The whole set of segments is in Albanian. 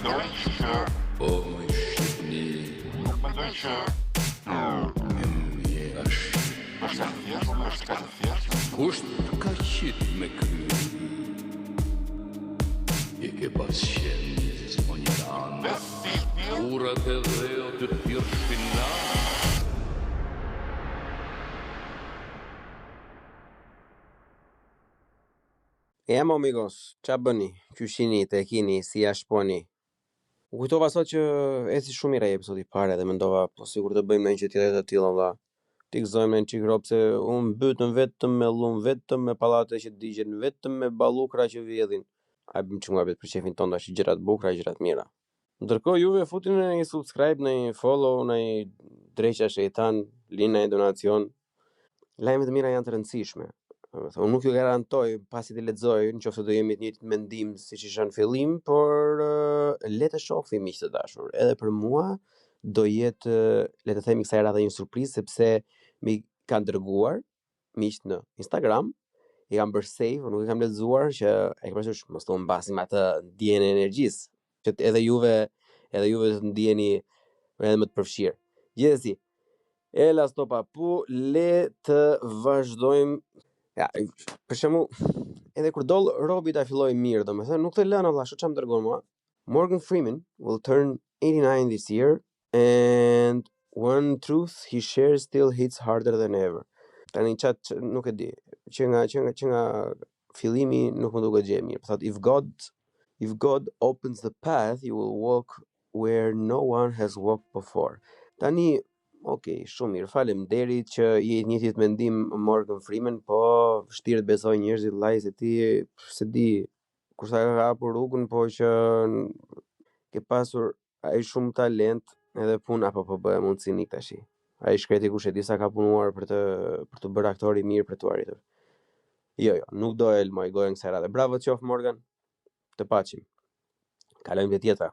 Po më shqipni kusht ka qit me kry I ke pas qenë s'mo një tanë Urat e dheo të t'pirë shpinan Mo amigos, qa bëni? Qyshini, te kini, si shponi? U kujtova sot që eci shumë mirë ai episodi I parë dhe mendova po sigur të bëjmë ndonjë gjë tjetër të tillë valla. Ti gëzojmë në çik rob se unë mbytëm vetëm me llum, vetëm me pallate që digjen, vetëm me ballukra që vjedhin. Ai bëm çunga vetë për shefin ton tash gjëra të bukura, gjëra të mira. Ndërkohë juve futini në një subscribe, në një follow, në një dreqa shejtan, linë në donacion. Lajmet e mira janë të rëndësishme. Unë nuk ju garantoj pasi të lexoj nëse do jemi të njëjtit mendim siç isha në fillim, por le të shohim miq të dashur. Edhe për mua do jetë le të themi kësaj radhe një surprizë sepse mi kanë dërguar miq në Instagram, I kam bërë save, nuk I kam lexuar që e ke parasysh mos të mbasim atë ndjenën e energjisë, që edhe juve të ndjeni edhe më të përfshirë. Gjithsesi, Ela stopa pu, le të vazhdojmë. Ja, për shembull, edhe kur doll robi ta filloi mirë, domethënë nuk të lënë valla, ç'am dërgon mua. Morgan Freeman will turn 89 this year and one truth he shares still hits harder than ever. Tani chat nuk e di, që nga fillimi nuk më duket gjë e mirë. Thotë if God opens the path, you will walk where no one has walked before. Tani Okej, shumë mirë. Faleminderit që je I njëjtit mendim Morgan Freeman, po vështirë të besoj njerëzit vllai se ti se di kur sa ka hapur rrugën, po që ke pasur ai shumë talent edhe puna po bëhe mund cinik tash. Ai shkreti kush e di sa ka punuar për të bërë aktor I mirë për të arritur. Jo, nuk do e lmoj gojën kësaj radhe. Bravo qof Morgan. Të paqim. Kalojmë te tjetra.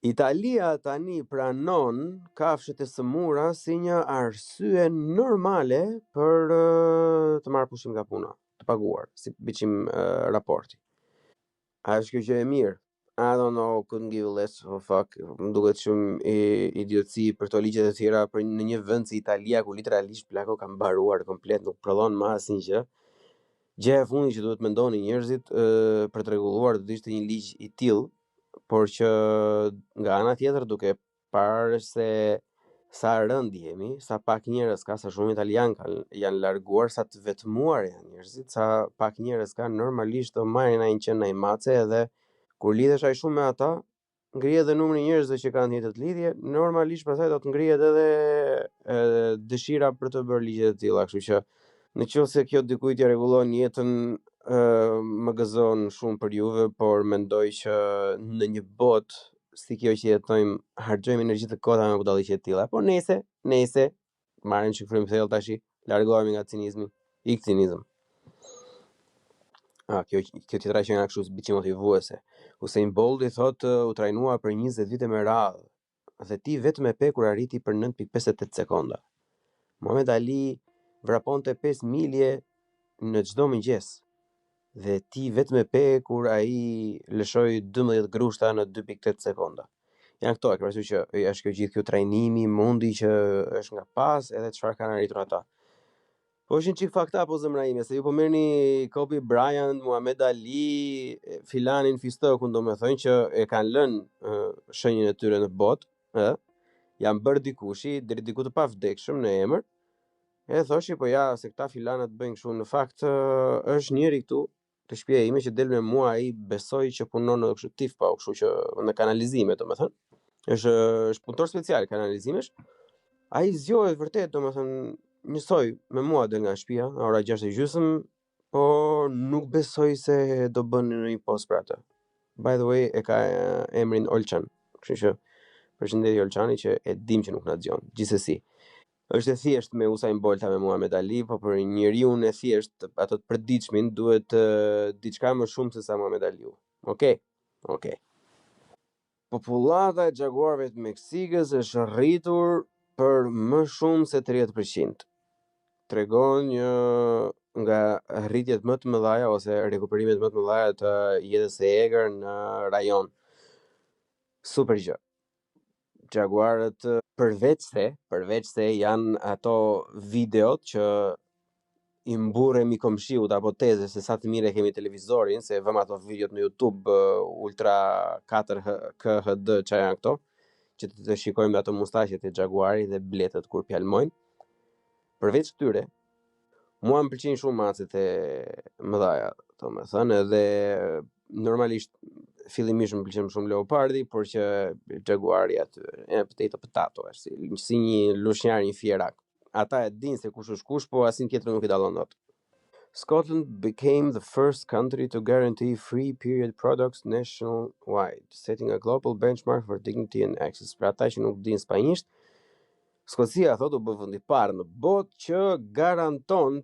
Italia tani pranon kafshët e sëmura si një arsye normale për të marrë pushim nga puna, të paguar, si biçim raporti. A është kjo gjë e mirë? I don't know, couldn't give a less of a fuck. Më duket shumë idiotësi për këto ligje të tjera për në një vend si Italia ku literalisht plako ka mbaruar komplet, nuk prodhon më asnjë gjë. Gjëja e fundit që duhet mendoni njerëzit për të rregulluar do të ishte një ligj I tillë, por që nga ana tjetër duke parë se sa rënd jemi, sa pak njerëz ka, sa shumë italian janë larguar, sa të vetmuar janë njerëzit, sa pak njerëz kanë normalisht të marrin ai që në mace edhe kur lidhesh ai shumë me ata, ngrihet edhe numri I njerëzve që kanë jetë të lidhje, normalisht pastaj do të ngrihet edhe dëshira për të bërë ligje të tilla, kështu që nëse kjo dikujt ja rregullon jetën më gëzon shumë për juve, por mendoj që në një botë si kjo që jetojmë, harxojmë energji të kota me budalliqe të tilla. Po nëse marrim çik frym thellë tash, largohemi nga cinizmi, ik cinizëm. Kjo tjetra që nga kështu biçim motivuese. Usain Bolt I thotë u trajnua për 20 vite me radhë, dhe ti vetëm e pe kur arriti për 9.58 sekonda. Muhammad Ali vraponte 5 milje në çdo mëngjes. Dhe ti vetëm e pe kur ai lëshoi 12 grushta në 2.8 sekonda. Janë këto, e ke parasysh që është kjo gjithë kjo trajnimi, mundi që është nga pas edhe çfarë kanë arritur ata. Po ishin çik fakta po zemra ime, se ju po merrni Kobe Bryant, Muhammad Ali, filanin Fistokun, domethënë që e kanë lënë shenjën e tyre në botë, janë bërë dikushi, deri diku të pavdekshëm në emër. E thoshi po ja se këta filanat bëjnë kështu, në fakt është njëri këtu të shtëpia ime që del me mua, ai besoi që punon në kështu tif pa, kështu që në kanalizime domethënë. Është punëtor special kanalizimesh. Ai zgjohet vërtet domethënë njësoj me mua del nga shtëpia në ora 6:30, por nuk besoj se do bën në një post për atë. By the way, e ka emrin Olçan. Kështu që përshëndetje Olçani që e dim që nuk na dëgjon. Gjithsesi, është e thjesht me Usain Bolta me Muhammad Ali, po për njeriu e thjesht ato të përditshmin duhet diçka më shumë se sa Muhammad Aliu. Okej. Popullata e jaguarëve të Meksikës është rritur për më shumë se 30%. Tregon një nga rritjet më të mëdha ose rekuperimet më të mëdha të jetës së egër në rajon. Super gjë. Jaguarët përveç se janë ato videot që i mburremi komshiut apo teze se sa të mirë e kemi televizorin, se vëm ato videot në YouTube Ultra 4K HD që janë këto, që të shikojmë ato mustaqet e Jaguari dhe bletët kur pjalmojnë. Përveç këtyre, mua më pëlqejnë shumë macet e mëdhaja, domethënë, edhe normalisht fillimisht më pëlqen shumë Leopardi, por që Jaguari aty e potato është si një lushnjar, një fierak. Ata e dinë se kush është kush, po asin tjetër nuk i dallon dot. Scotland became the first country to guarantee free period products nationwide, setting a global benchmark for dignity and access. Për ata që nuk dinë spanjisht, Skocia thotë u bë vendi i parë në botë që garanton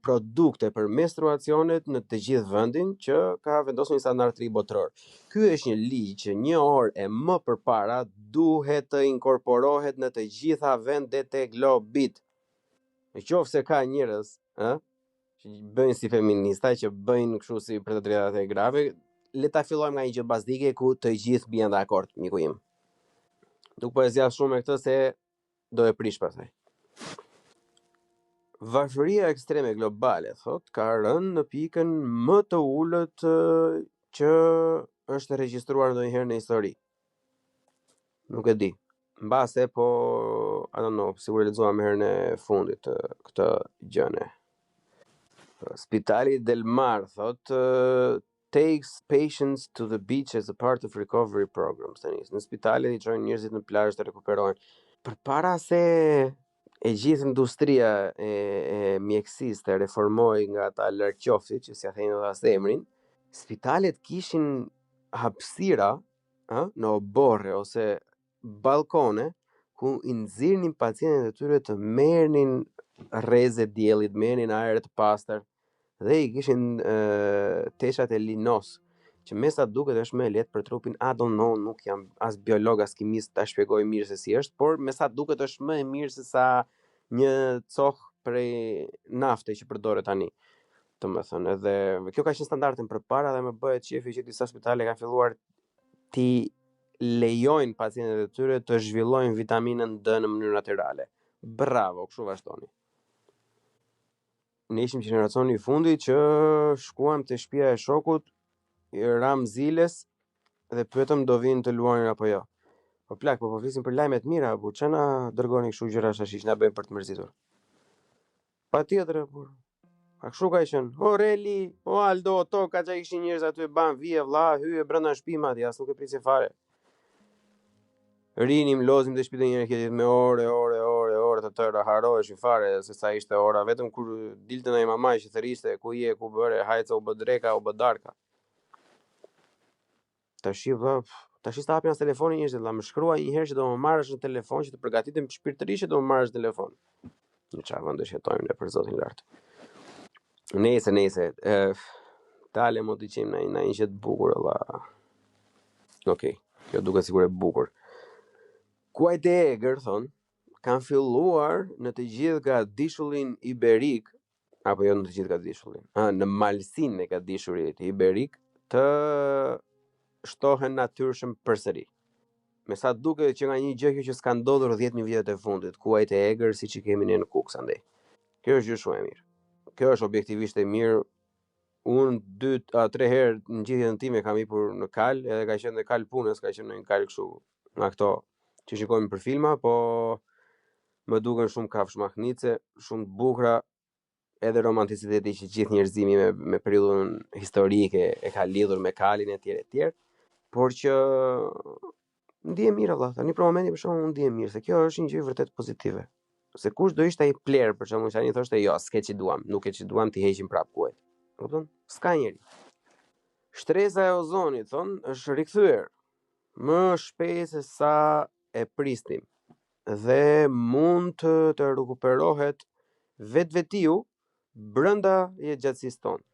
produkte për menstruacionet në të gjithë vendin që ka vendosur një standard të ri botëror. Ky është një ligj që një orë e më përpara duhet të inkorporohet në të gjitha vendet e globit. Nëse ka njerëz, që bëjnë si feminista, që bëjnë kështu si për të drejtat e grave, le ta fillojmë nga një gjë bazike ku të gjithë bien dakord, miku im. Nuk po e zgjat shumë me këtë se do e prish pastaj. Varfëria ekstreme globale, thot, ka rënë në pikën më të ulët që është regjistruar ndonjëherë në histori. Nuk e di. Mbase po, I don't know, sigur e lexuam herën e fundit këtë gjëne. Spitali del Mar, thot, takes patients to the beach as a part of recovery programs. Në spitale i çojnë njerëzit në plazh të rekuperojnë. Përpara se e gjithë industria e mjekësisë të reformoj nga ata larqoftit, që si a thënë edhe as emrin, spitalet kishin hapësira në oborre ose balkone ku i nxirrnin pacientët e tyre të merrnin rrezet diellit, merrnin ajër të pastër dhe i kishin teshat e linos, që me sa duket është më e lehtë për trupin. I don't know, nuk jam as biolog as kimist ta shpjegoj mirë se si është, por me sa duket është më e mirë se sa një coh prej nafte që përdoret tani. Domethënë, edhe kjo ka qenë standardin përpara dhe më bëhet qefi që disa spitale kanë filluar ti lejojnë pacientët e tyre të zhvillojnë vitaminën D në mënyrë natyrale. Bravo, kështu vazhdoni. Ne ishim generacioni i fundit që shkuam te shtëpia e shokut, i ram ziles dhe pyetëm do vinë të luajnë apo jo. Po plak, po flisim për lajme të mira, po çana dërgoni kështu gjëra shashish, na bëjnë për të mërzitur. Patjetër, por a kështu ka qenë. O Reli, o Aldo, toka që ishin njerëz aty ban vije vlla, hyje brenda shtëpima aty, as nuk e prisin fare. Rinim, lozim dhe shtëpi të njëri tjetrit me ore të tëra, haroheshin fare se sa ishte ora, vetëm kur dilte ndaj mamaj që thëriste, ku je, ku bëre, hajca u bë dreka, u bë darka. Tash ta hapin as telefonin njerëzit, la më shkruaj një herë që do më marrësh në telefon, që të përgatitem shpirtërisht që do më marrësh në telefon. Në çfarë vend jetojmë ne për zotin lart. Nese, dale mo të qim në një gjë të bukur valla. Okej, kjo duket sigur e bukur. Kuajt e egër, thon, kanë filluar në të gjithë gadishullin iberik, apo jo në të gjithë gadishullin, në malsinë e gadishurit iberik të shtohen natyrshëm përsëri. Me sa duket që nga një gjë që s'ka ndodhur 10.000 vjet e fundit, kuajt e egër siç i kemi ne në Kukës andej. Kjo është gjë shumë e mirë. Kjo është objektivisht e mirë. Unë 2-3 herë në gjithjetën time kam ipur në kal, edhe ka qenë në kal punës, ka qenë në një kal kështu, nga këto që shikojmë për filma, po më duken shumë kafshë mahnice, shumë bukura, edhe romanticiteti që gjithë njerëzimi me periudhën historike e ka lidhur me kalin e tjerë, por që ndihem mirë valla. Tani për momentin për shkakun unë ndihem mirë, se kjo është një gjë vërtet pozitive. Se kush do ishte ai player për shkakun, tani thoshte jo, s'ke që duam, nuk e që duam, ti heqim prap kuajt. Kupton? S'ka njeri. Shtresa e ozonit, thon, është rikthyer më shpejt se sa e prisnim dhe mund të rekuperohet vetvetiu brenda jetëgjatësisë tonë.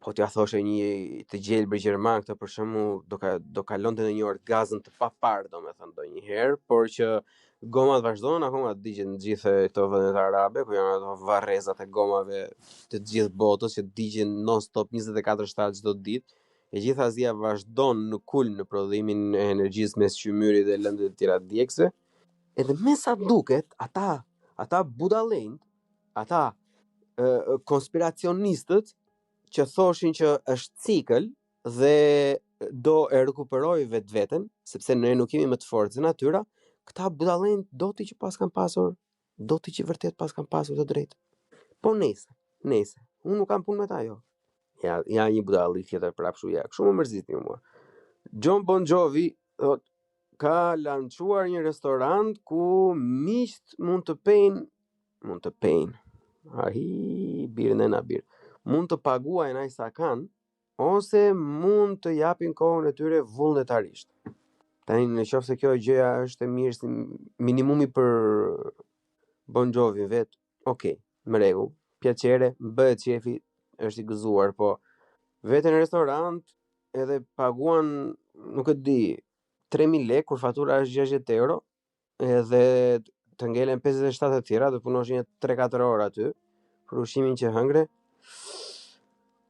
Po t'ja thoshe një të gjelbër gjerman këtë për shembull do kalonte në një orgazm të papar, domethënë ndonjëherë, por që gomat vazhdojnë akoma të digjen në gjithë këto vendet arabe, ku janë ato varrezat e gomave të gjithë botës që digjen non stop 24/7 çdo ditë, E gjithë Azia vazhdon në kulm në prodhimin e energjisë mes qymyrit dhe lëndëve të tjera djegëse. Edhe me sa duket, ata budallënjt, ata konspiracionistët që thoshin që është cikël dhe do e rekuperoj vetveten, sepse ne nuk jemi më të fortë se natyra, këta budallënjt do ti që pas kanë pasur, do ti që vërtet pas kanë pasur të drejtë. Po nese. Unë nuk kam punë me ta, jo. Ja një budalli tjetër prapshu ja. Kështu më mërzitni mua. John Bon Jovi thot, ka lançuar një restorant ku miqt mund të pejnë. Ahi, birë në birë. Mund të paguajnë ai sa kanë, ose mund të japin kohën e tyre vullnetarisht. Tani në qoftë se kjo gjëja është e mirë si minimumi për Bon Jovi vet, okay, më rregull. Piacere, bëhet qefi, është i gëzuar, po veten në restorant edhe paguan, nuk e di, 3.000 lekë kur fatura është 60 euro, edhe të ngelen 57 të tjera, dhe punoshin 3-4 orë aty për ushqimin që hëngre.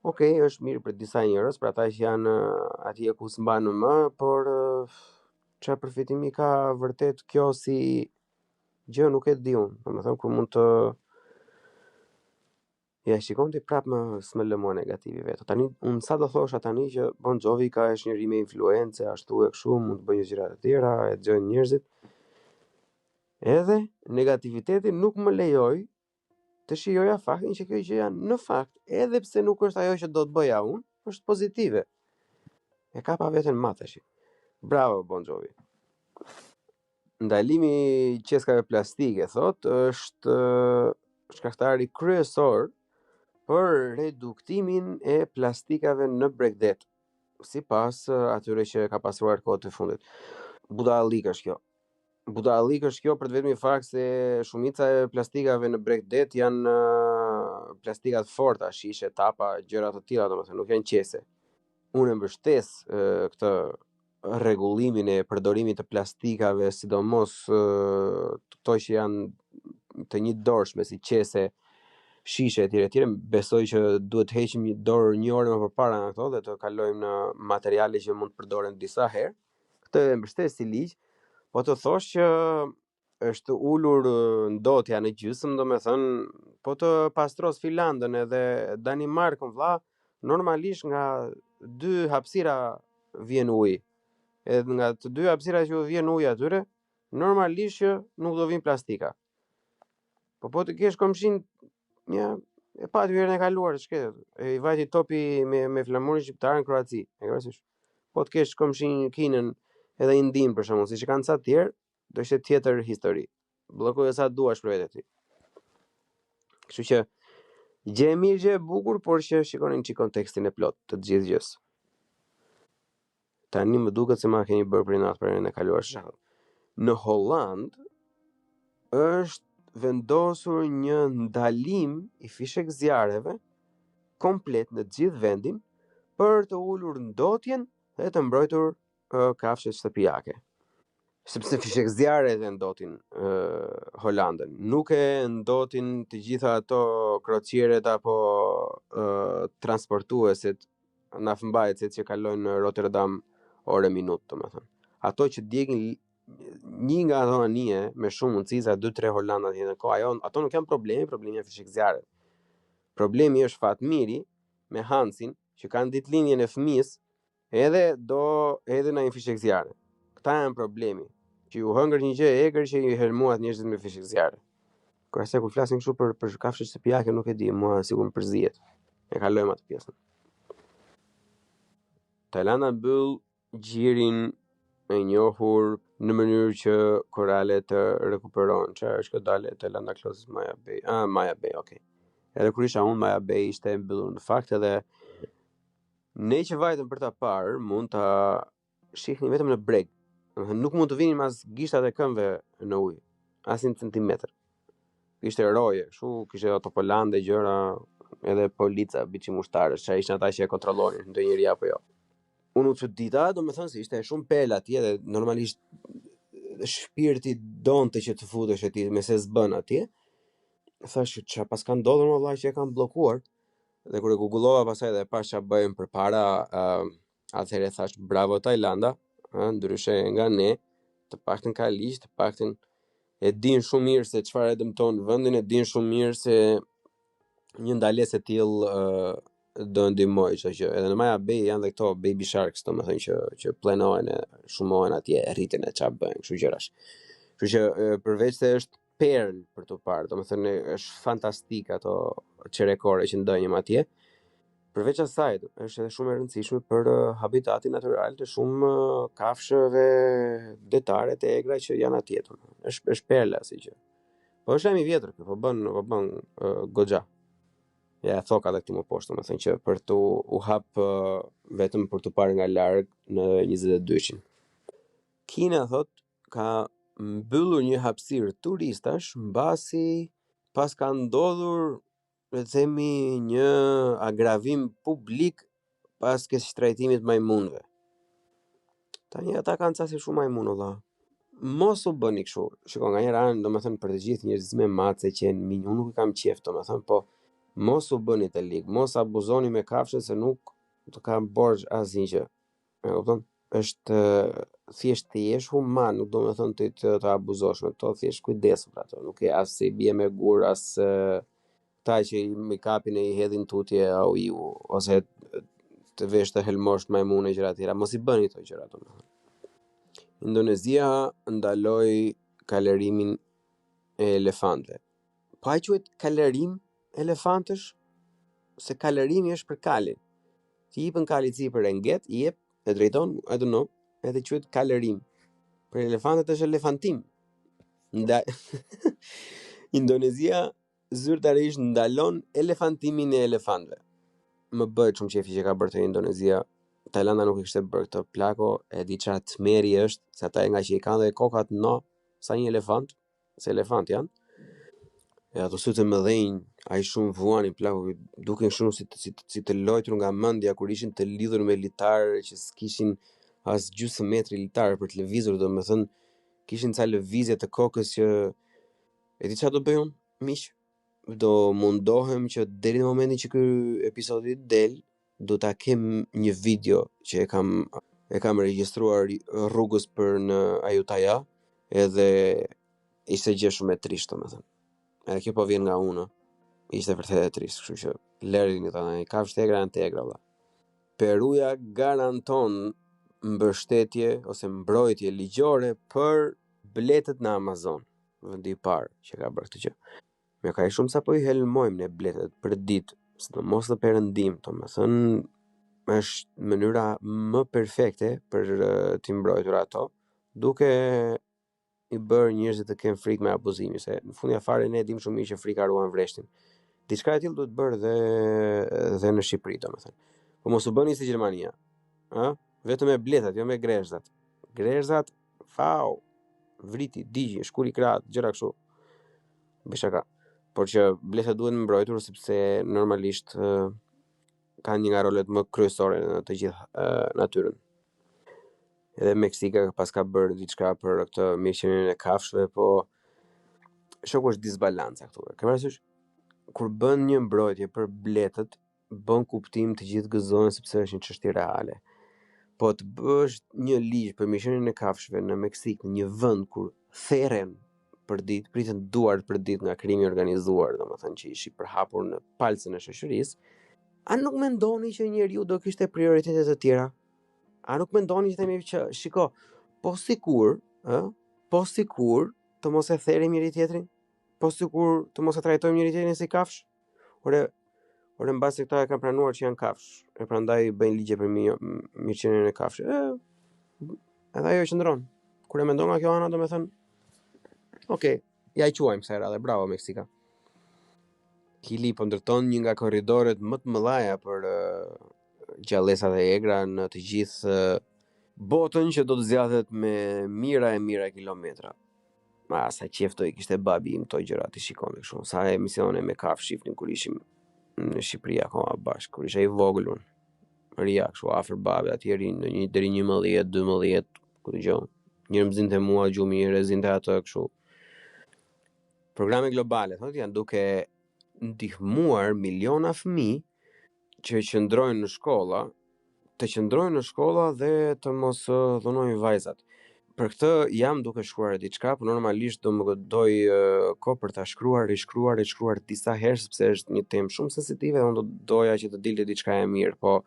Okej, është mirë për disa njerëz, për ata që janë atje ku s'mban më, por çfarë përfitimi ka vërtet kjo si gjë, nuk e di unë. Domethënë kur mund të ja shikon ti prap s'më lë mua negativi vetë. Tani unë sa do thosha tani që Bon Jovi ka është njëri me influencë, ashtu e kështu, mund të bëjë gjëra të tjera, e dëgjojnë njerëzit. Edhe negativiteti nuk më lejoj të shijoja faktin që kjo gjëja në fakt, edhe pse nuk është ajo që do të bëja unë, është pozitive. E ka pa veten tash. Bravo Bon Jovi. Ndalimi i qeskave plastike, thot, është shkaktari kryesor për reduktimin e plastikave në Bregdet, sipas atyre që ka pasuar kohët e fundit. Budallik është kjo. Budallik është kjo për të vetmi fakt se shumica e plastikave në Bregdet janë plastika të forta, shishe, tapa, gjëra të tilla, domethënë nuk janë qese. Unë mbështes këtë rregullimin e përdorimit të plastikave, sidomos këto që janë të njëjtdorshme si qese, shishe etj. Besoj që duhet të heqim dorë një orë më përpara nga këto dhe të kalojmë në materiale që mund të përdoren disa herë. Këtë e mbështes si ligj, po të thosh që është ulur ndotja në gjysmë, domethënë, po të pastros Finlandën edhe Danimarkën vlla, normalisht nga 2 hapësira vjen ujë. Edhe nga të 2 hapësirat që vjen uji atyre, normalisht që nuk do vinë plastika. Po të kesh komshin, ja, e pati herën e kaluar, ç'ke, i vajti topi me flamurin shqiptar në Kroaci, e kuptosh? Po të kesh komshin Kinën edhe Indin për shembull, siç kanë ca të tjerë, do ishte tjetër histori. Bllokoje sa duash për vetë ti. Kështu që gjë e mirë, gjë e bukur, por që shikonin çik kontekstin e plot të gjithë gjës. Tani më duket se ma keni bërë për natë për herën e kaluar shkallë. Në Holland është vendosur një ndalim i fishek zjarreve komplet në gjithë vendin për të ulur ndotjen dhe të mbrojtur kafshët shtëpiake. Sepse fishek zjarre e ndotin Holandën. Nuk e ndotin të gjitha ato krocieret apo transportuesit nafëmbajtësit që kalojnë në Rotterdam ore minutë, domethënë. Ato që djegin një nga ato anije me shumë mundësi sa 2-3 Holanda të jenë kohë, ato nuk janë problemi është fishek zjarre. Problemi është Fatmiri me Hansin që kanë ditëlindjen e fëmijës, edhe në një fishek zjarre. Këta janë problemi, që ju hëngër një gjë e egër që ju helmuat njerëzit me fishek zjarre. Kurse kur flasim kështu për kafshët shtëpiake, nuk e di, mua sigur më përzihet. E kalojmë atë pjesën. Tajlanda mbyll gjirin e njohur në mënyrë që koralet të rekuperohen. Çfarë është kjo dalë Tajlanda closes Maya Bay? Maya Bay, okay. Edhe kur isha unë, Maya Bay ishte e mbyllur në fakt, edhe ne që vajtëm për ta parë, mund ta shihni vetëm në breg. Nuk mund të vinin mas gishtat e këmbëve në ujë, as një centimetër. Kishte roje, kishte ato polande gjëra, edhe polica biçim ushtarësh, çfarë ishin ata që e kontrollonin ndonjëri apo jo. Unë u çudita, domethënë se ishte shumë pel atje dhe normalisht shpirti donte që të futesh atje me se s'bën atje. Thash çfarë pas ka ndodhur vëllai që e kanë bllokuar. Dhe kur e googullova pastaj dhe pash çfarë bëjmë përpara Atëherë thash bravo Tajlanda, ndryshe nga ne, të paktën ka ligj, të paktën e din shumë mirë se çfarë e dëmton vendin, e din shumë mirë se një ndalesë e tillë do ndihmoj çdo gjë. Edhe në Maja Bay janë dhe këto baby sharks, domethënë që planohen e shumohen atje, rriten e çfarë bëjnë, kështu gjërash. Kështu që përveç se është perl për të parë, domethënë është fantastik ato çerekore që ndonjëm atje. Përveç asaj, është edhe shumë e rëndësishme për habitatin natyral të shumë kafshëve detare të egra që janë atje. Është perla si gjë. Po është lajm i vjetër, po bën goxha. Ja thoka edhe këtu më poshtë, domethënë që për të u hap vetëm për të parë nga larg në 22-shin. Kina thot ka mbyllur një hapësirë turistash mbasi pas ka ndodhur le të themi një agravim publik pas ke shtrajtimit majmunëve. Tani ata kanë ca si shumë majmun valla. Mos u bëni kështu. Shikoj nga njëra anë, domethënë për të gjithë njerëzit me mace që unë nuk i kam qejf, domethënë, po mos u bëni të lig, mos abuzoni me kafshët se nuk të kanë borxh asnjë gjë. E kupton? Është thjesht të jesh human, nuk do të thonë të abuzosh me to, thjesht kujdes për ato, nuk e as se bie me gur as ta që i kapin e i hedhin tutje au iu, ose të vesh të helmosh majmune gjëra të tjera, mos i bëni këto gjëra domethënë. Indonezia ndaloi kalerimin e elefantëve. Po ai quhet kalerim elefantësh? Se kalerimi është për kalin. Ti jepën kalit sipër e nget, i jep, e drejton, I don't know, edhe quhet kalerim. Për elefantët është elefantim. Indonezia zyrtarisht ndalon elefantimin e elefantëve. Më bëhet shumë qefi që ka bërë të Indonezia. Tajlanda nuk e kishte bërë këtë plako, e di çfarë tmeri është, se ata nga që i kanë dhe kokat no, sa një elefant, se elefant janë. E ato sytë më dhejnë, ai shumë vuani plaku, duken shumë si të lojtur nga mendja kur ishin të lidhur me litarë që s'kishin as gjysmë metri litarë për të lëvizur, domethënë kishin ca lëvizje të kokës që e di çfarë do bëjon, miq? Do mundohem që deri në momentin që ky episodi del, do ta kem një video që e kam regjistruar rrugës për në Ayutthaya, edhe ishte gjë shumë e trisht domethënë. Edhe kjo po vjen nga unë. Ishte vërtet e trist, kështu që lërini tani, kafshë tegra janë tegra valla. Peruja garanton mbështetje ose mbrojtje ligjore për bletët në Amazon, vendi I parë që ka bërë këtë gjë. Me ka shumë sa po I helmojmë ne bletët për ditë, sidomos të perëndim, domethënë është mënyra më perfekte për t'i mbrojtur ato, duke I bërë njerëzit të kenë frikë me abuzimin, se në fundja fare ne dim shumë mirë që frika ruan vreshtin. Diçka e tillë duhet bërë dhe në Shqipëri, domethënë. Po mos u bëni si Gjermania. Vetëm me bletat, jo me grezhzat. Grezhzat, fau, vriti, digji, shkuri krah, gjëra kështu. Bishaka. Por që bletat duhet mbrojtur sepse normalisht kanë një nga rolet më kryesore në të gjithë natyrën. Edhe Meksika pas ka bërë diçka për këtë mirëqenien e kafshëve, po shoku është disbalanca këtu. Ke parasysh kur bën një mbrojtje për bletët, bën kuptim të gjithë gëzohen sepse është një çështje reale. Po të bësh një ligj për mirëqenien e kafshëve në Meksik, në një vend kur therren për ditë, priten duart për ditë nga krimi organizuar, domethënë që ishi përhapur në palcën e shoqërisë, a nuk mendoni që njeriu do kishte prioritete të tjera? A nuk mendoni që themi që shiko, po sikur të mos e therrim njëri tjetrin? Po sikur të mos e trajtojmë njëri tjetrin si kafsh? Ore mbasi këta e kanë pranuar që janë kafsh, e prandaj bëjnë ligje për mirëqenien e kafshëve. Edhe ajo qëndron. Kur e mendon nga kjo ana, domethënë, okay, ja I quajmë kësaj radhe, bravo Meksika. Kili po ndërton një nga korridoret më të mëdha për gjallësat e egra në të gjithë botën që do të zgjathet me mijëra e mijëra kilometra. Sa qeftoj kishte babi im këto gjëra ti shikoni kështu. Sa emisione me kafshë shifnin kur ishim në Shqipëri akoma bashkë, kur isha I vogël unë. Ria kështu afër babit atje rin në një deri 11, 12, ku dëgjoj. Njëri më zinte mua gjumi, njëri zinte atë kështu. Programe globale, thotë janë duke ndihmuar miliona fëmijë që qëndrojnë në shkolla të qëndrojnë në shkolla dhe të mos dhunojnë vajzat. Për këtë jam duke shkruar diçka, por normalisht do më godoj kohë për ta rishkruar disa herë sepse është një temë shumë sensitive dhe unë do doja që të dilte diçka e mirë, po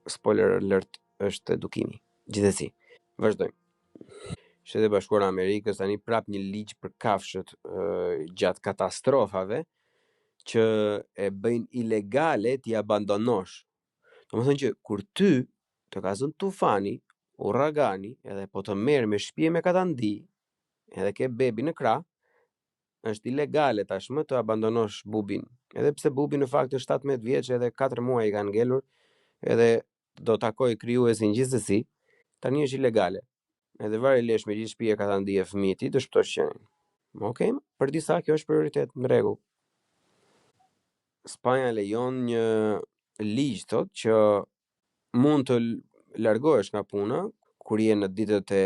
spoiler alert është edukimi. Gjithsesi, vazhdojmë. Shtetet e Bashkuara Amerikës tani prap një ligj për kafshët gjatë katastrofave që e bëjnë ilegale t'i abandonosh. Domethënë që kur ty të ka zënë tufani, uragani, edhe po të merr me shtëpi me katandi, edhe ke bebi në krah, është ilegale tashmë të abandonosh bubin. Edhe pse bubi në fakt është 17 vjeç edhe 4 muaj i kanë ngelur, edhe do takoj krijuesin gjithsesi, tani është ilegale. Edhe vari lesh me gjithë shtëpia katandi e fëmijët i të shpëtosh qenin. Okej, për disa kjo është prioritet, në rregull. Spanja lejon një ligj thotë që mund të largohesh nga puna kur je në ditët e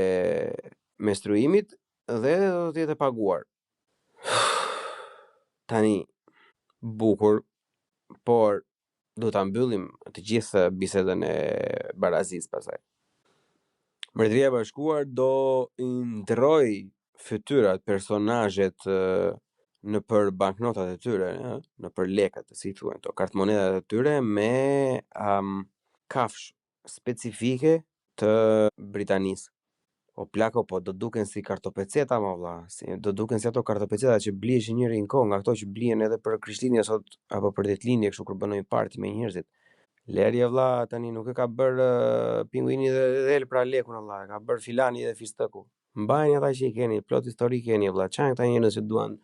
menstruimit dhe do të jetë e paguar. Tani bukur, por do ta mbyllim të gjithë bisedën e barazis pasaj. Mbretëria e Bashkuar do i ndroj fytyrat personazhet në për banknotat e tyre, në për lekët, si thuhen to, kartmonedat e tyre me kafsh specifike të Britanisë. O plako, po do duken si kartopeceta, ma vlla, do duken si ato kartopeceta që blihesh njëri në kohë, nga ato që blihen edhe për Krishtlindje sot apo për ditëlindje kështu kur bënojnë party me njerëzit. Lerje vlla tani nuk e ka bër pinguini dhe el pra lekun vlla, ka bër filani dhe fistëku. Mbajeni ata që i keni, plot histori keni vlla. Çan këta njerëz që duan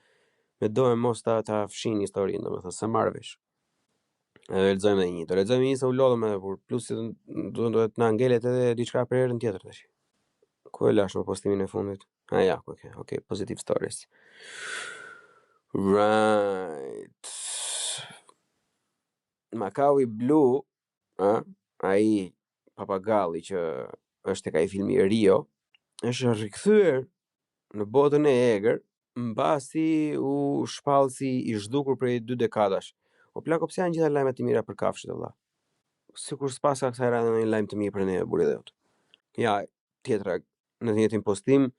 me dorë mos ta fshin historinë, domethënë se marr vesh. Lexojmë edhe një. Do lexojmë një se u lodhëm edhe kur plus duhet na ngelet edhe diçka për herën tjetër tash. Ku e lash me postimin e fundit? Ja, okay, positive stories. Right. Macau i blu, ai papagalli që është tek ai filmi Rio, është rikthyer në botën e egër mbasi u shpall si i zhdukur prej 2 dekadash. O plako, pse janë gjitha lajmet të mira për kafshët valla? Sikur s'paska kësaj radhe ndonjë lajm të mirë për ne burrë dhe jot. Ja, tjetra, në të njëjtin postim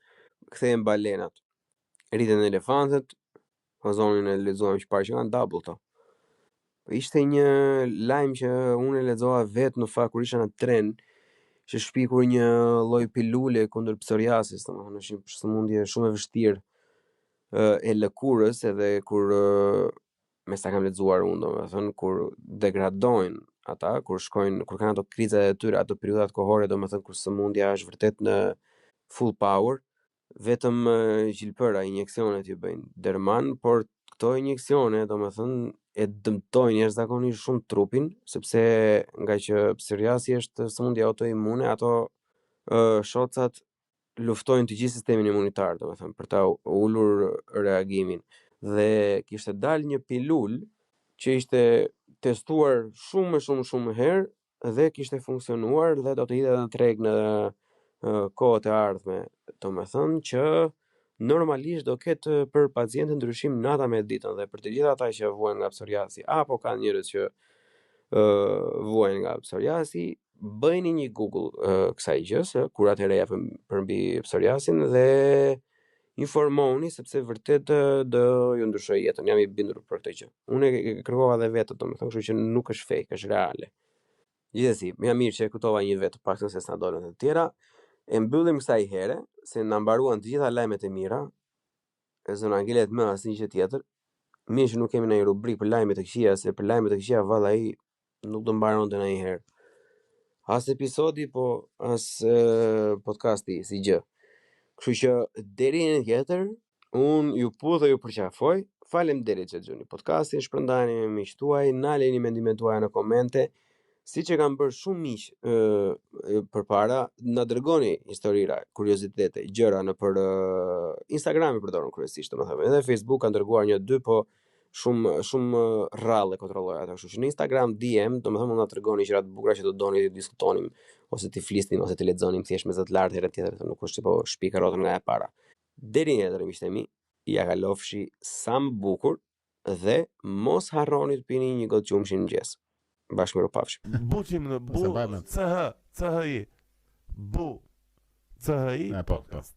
kthehen balenat. Rriten elefantët, zonin e lexuam që parë që kanë double to. Po ishte një lajm që unë e lexova vetë në fakt kur isha në tren, që shpikur një lloj pilule kundër psoriasis, domethënë është një sëmundje shumë e vështirë e lëkurës, edhe kur me sa kam lexuar unë, domethënë kur degradojnë ata, kur kanë ato krizat e tyre, ato periudhat kohore, domethënë kur sëmundja është vërtet në full power, vetëm gjilpëra injeksionet ju bëjnë derman, por këto injeksione domethënë e dëmtojnë jashtëzakonisht shumë trupin, sepse nga që psoriasi është sëmundje autoimune, ato shocat luftojnë të gjithë sistemin imunitar, domethënë për ta ulur reagimin. Dhe kishte dalë një pilul që ishte testuar shumë herë dhe kishte funksionuar dhe do të hidhej në treg në kohët e ardhme, domethënë që normalisht do ketë për pacientin ndryshim nata me ditën dhe për të gjithë ata që vuajnë nga psoriasi apo kanë njerëz që vuajnë nga psoriasi, bëjni një Google kësaj gjës, kurat e reja për mbi psoriasin dhe informoni sepse vërtet do ju ndryshoj jetën. Jam i bindur për këtë gjë. Unë e kërkova edhe vetë, domethënë, kështu që nuk është fake, është reale. Gjithsesi, më mirë që e kuptova një vetë, paktën se s'na dolën të tjera. E mbyllim kësaj here, se na mbaruan të gjitha lajmet e mira. E zona ngelet më asnjë gjë tjetër. Mirë që nuk kemi ndonjë rubrikë për lajmet e këqija, se për lajmet e këqija valla ai nuk do mbaronte ndonjëherë. As episodi, po as podcasti si gjë. Kështu që deri në tjetër, unë ju pu dhe ju përqafoj. Faleminderit që dëgjoni podcastin, shpërndani me miqtë tuaj, na lejini mendimet tuaja në komente. Siç e kanë bërë shumë miq përpara, na dërgoni historira, kuriozitete, gjëra nëpër Instagram, përdorun kryesisht, domethënë, edhe Facebook kanë dërguar 1-2, po shumë rrallë kontrolloj ata, kështu që në Instagram DM, domethënë mund na tregoni gjëra të bukura që do doni të diskutonim ose të flisnim ose të lexonim thjesht me zot lart herë tjetër, nuk është po shpi karrotën nga e para. Deri njëherë miqtë mi, ja kalofshi sa më bukur dhe mos harroni të pini një gotë qumshi në mëngjes. Bashkë miropafshim. Buqim në Se mbaj mend. CHI. Bu CHI Ne, po. podcast.